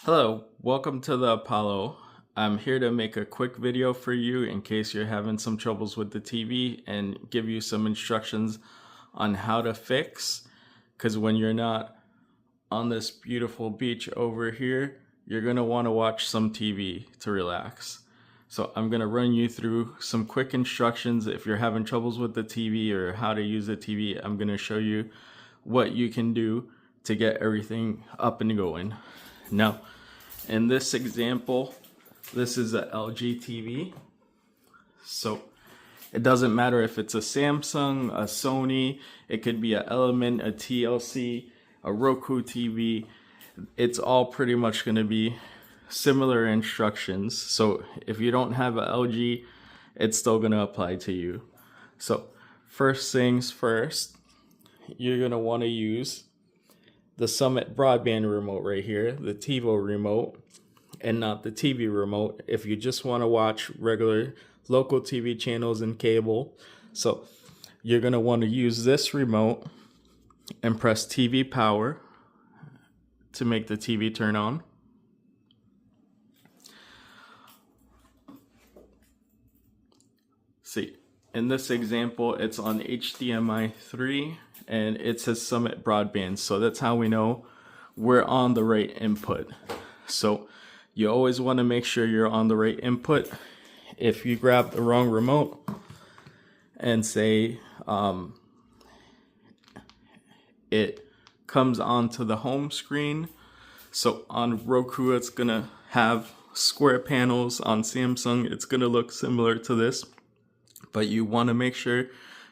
Hello, welcome to the Apollo. I'm here to make a quick video for you in case you're having some troubles with the TV and give you some instructions on how to fix. Because when you're not on this beautiful beach over here, you're going to want to watch some TV to relax. So I'm going to run you through some quick instructions. If you're having troubles with the TV or how to use the TV, I'm going to show you what you can do to get everything up and going. Now, in this example, this is a LG TV. So it doesn't matter if it's a Samsung, a Sony, it could be an Element, a TLC, a Roku TV. It's all pretty much going to be similar instructions. So if you don't have a LG, it's still going to apply to you. So first things first, you're going to want to use the Summit broadband remote right here, the TiVo remote, and not the TV remote if you just want to watch regular local TV channels and cable. So you're going to want to use this remote and press TV power to make the TV turn on. See, in this example, it's on HDMI 3 and it says Summit broadband. So that's how we know we're on the right input. So you always want to make sure you're on the right input. If you grab the wrong remote and say it comes onto the home screen, so on Roku it's gonna have square panels, on Samsung it's gonna look similar to this, but you want to make sure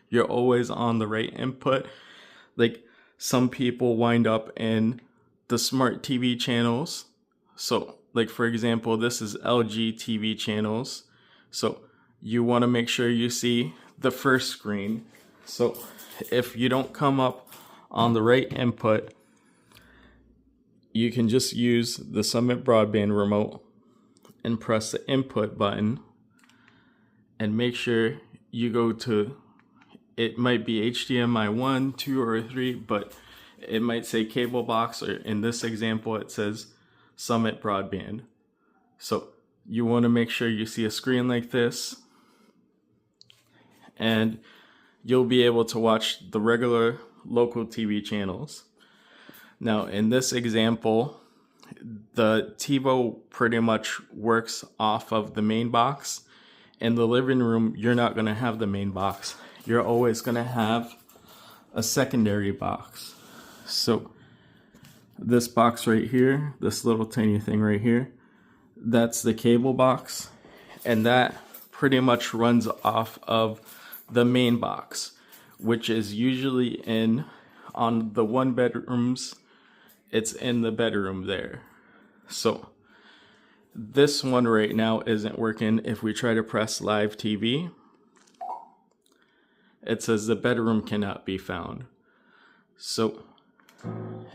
you're always on the right input. Like some people wind up in the smart TV channels. So like for example, this is LG TV channels. So you want to make sure you see the first screen. So if you don't come up on the right input, you can just use the Summit broadband remote and press the input button and make sure you go to, it might be HDMI 1, 2, or 3, but it might say cable box, or in this example it says Summit broadband. So you want to make sure you see a screen like this and you'll be able to watch the regular local TV channels. Now in this example, the TiVo pretty much works off of the main box. In the living room, you're not going to have the main box. You're always going to have a secondary box. So this box right here, this little tiny thing right here, that's the cable box. And that pretty much runs off of the main box, which is usually on the one bedrooms, it's in the bedroom there. So this one right now isn't working. If we try to press live TV, it says the bedroom cannot be found. So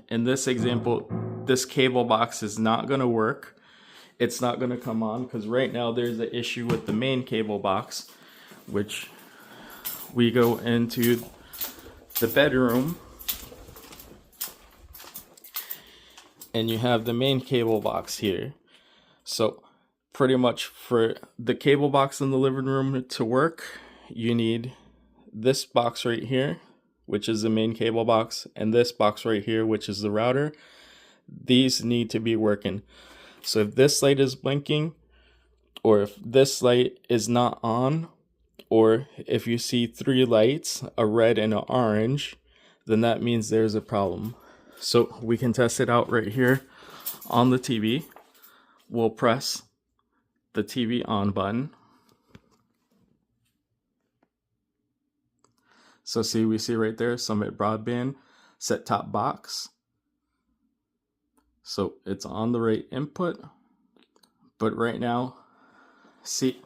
in this example, this cable box is not going to work. It's not going to come on because right now there's an issue with the main cable box, which we go into the bedroom and you have the main cable box here. So pretty much for the cable box in the living room to work, you need this box right here, which is the main cable box, and this box right here, which is the router. These need to be working. So if this light is blinking, or if this light is not on, or if you see three lights, a red and an orange, then that means there's a problem. So we can test it out right here on the TV. We'll press the TV on button. So see, we see right there, Summit broadband, set top box. So it's on the right input, but right now, see,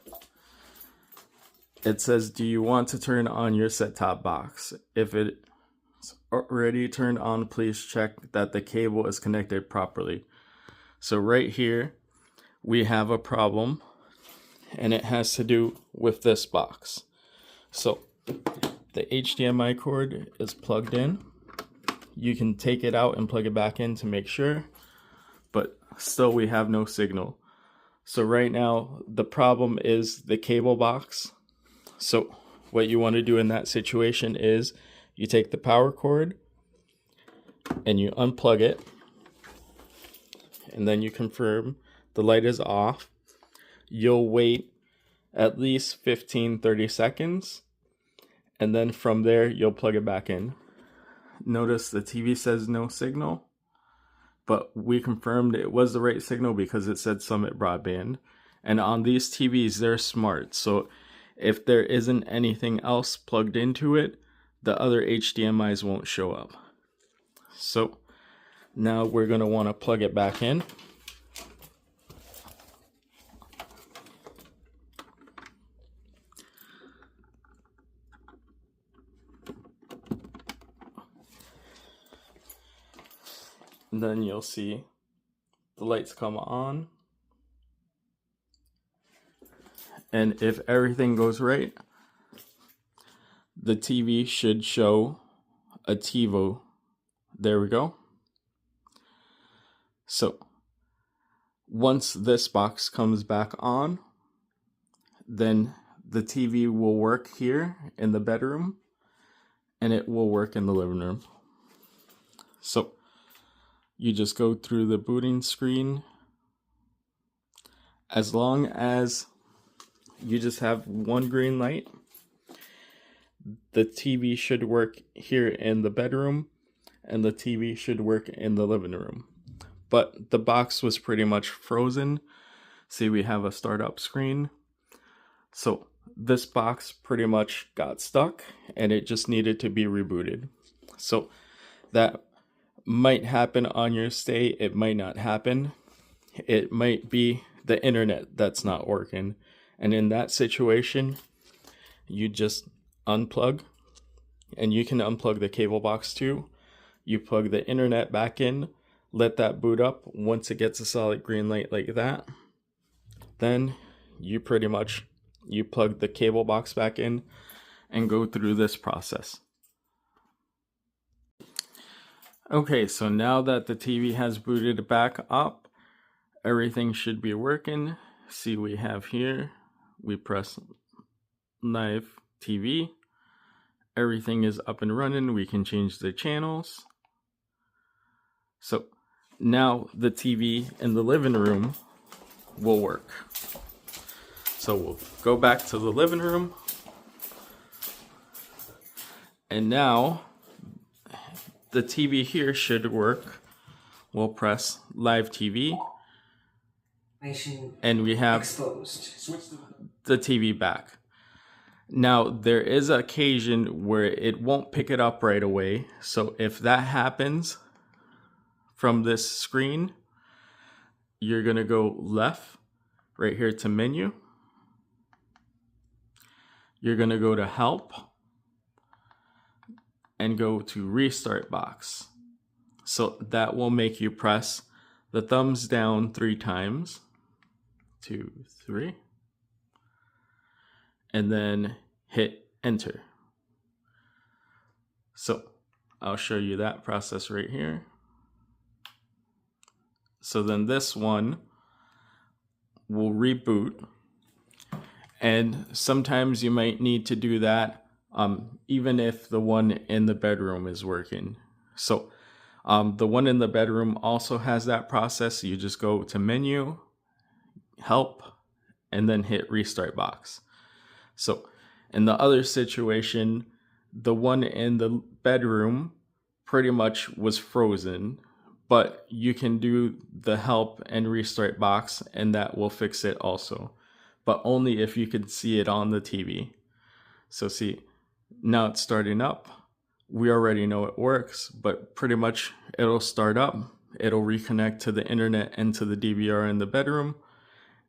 it says, do you want to turn on your set top box? If it's already turned on, please check that the cable is connected properly. So right here, we have a problem, and it has to do with this box. So the HDMI cord is plugged in. You can take it out and plug it back in to make sure, but Still we have no signal. So right now the problem is the cable box. So what you want to do in that situation is you take the power cord and you unplug it, and then you confirm the light is off. You'll wait at least 15-30 seconds, and then from there you'll plug it back in. Notice the TV says no signal, but we confirmed it was the right signal because it said Summit Broadband. And on these TVs, they're smart, so if there isn't anything else plugged into it, the other HDMIs won't show up. So now we're going to want to plug it back in. And then you'll see the lights come on. And if everything goes right, the TV should show a TiVo. There we go. So once this box comes back on, then the TV will work here in the bedroom and it will work in the living room. So you just go through the booting screen. As long as you just have one green light, the TV should work here in the bedroom and the TV should work in the living room. But the box was pretty much frozen. See, we have a startup screen. So this box pretty much got stuck and it just needed to be rebooted. So that might happen on your stay. It might not happen. It might be the internet that's not working. And in that situation, you just unplug, and you can unplug the cable box too. You plug the internet back in, let that boot up. Once it gets a solid green light like that, then you plug the cable box back in and go through this process. Okay, so now that the TV has booted back up, everything should be working. See, we have here, we press live TV. Everything is up and running. We can change the channels. So now the TV in the living room will work. So we'll go back to the living room. And now the TV here should work. We'll press live TV. And we have the TV back. Now, there is an occasion where it won't pick it up right away. So if that happens from this screen, you're going to go left right here to menu. You're going to go to help and go to restart box. So that will make you press the thumbs down 3 times. 2, 3. And then hit enter. So I'll show you that process right here. So then this one will reboot, and sometimes you might need to do that even if the one in the bedroom is working. So the one in the bedroom also has that process. You just go to menu, help, and then hit restart box. So in the other situation, the one in the bedroom pretty much was frozen, but you can do the help and restart box and that will fix it also, but only if you could see it on the TV. So see, now it's starting up. We already know it works, but pretty much it'll start up. It'll reconnect to the internet and to the DVR in the bedroom,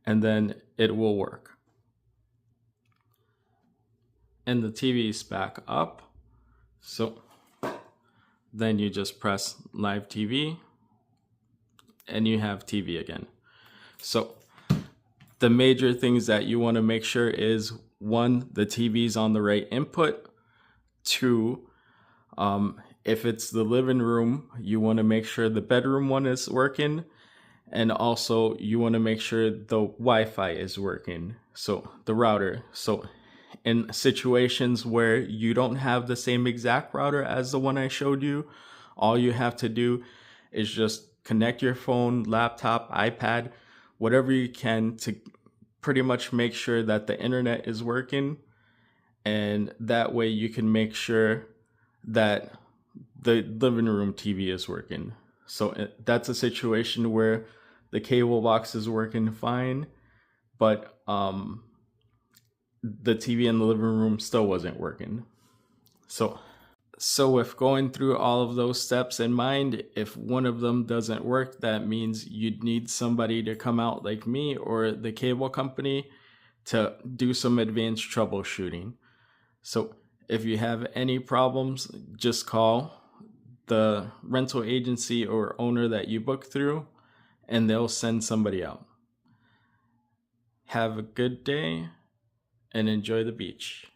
and then it will work. And the TV is back up. So then you just press live TV and you have TV again. So the major things that you want to make sure is 1, the TV's on the right input. 2, if it's the living room, you want to make sure the bedroom one is working. And also you want to make sure the Wi-Fi is working, so the router. So in situations where you don't have the same exact router as the one I showed you, all you have to do is just connect your phone, laptop, iPad, whatever you can to pretty much make sure that the internet is working. And that way you can make sure that the living room TV is working. So that's a situation where the cable box is working fine, but the TV in the living room still wasn't working. So with going through all of those steps in mind, if one of them doesn't work, that means you'd need somebody to come out like me or the cable company to do some advanced troubleshooting. So if you have any problems, just call the rental agency or owner that you book through, and they'll send somebody out. Have a good day and enjoy the beach.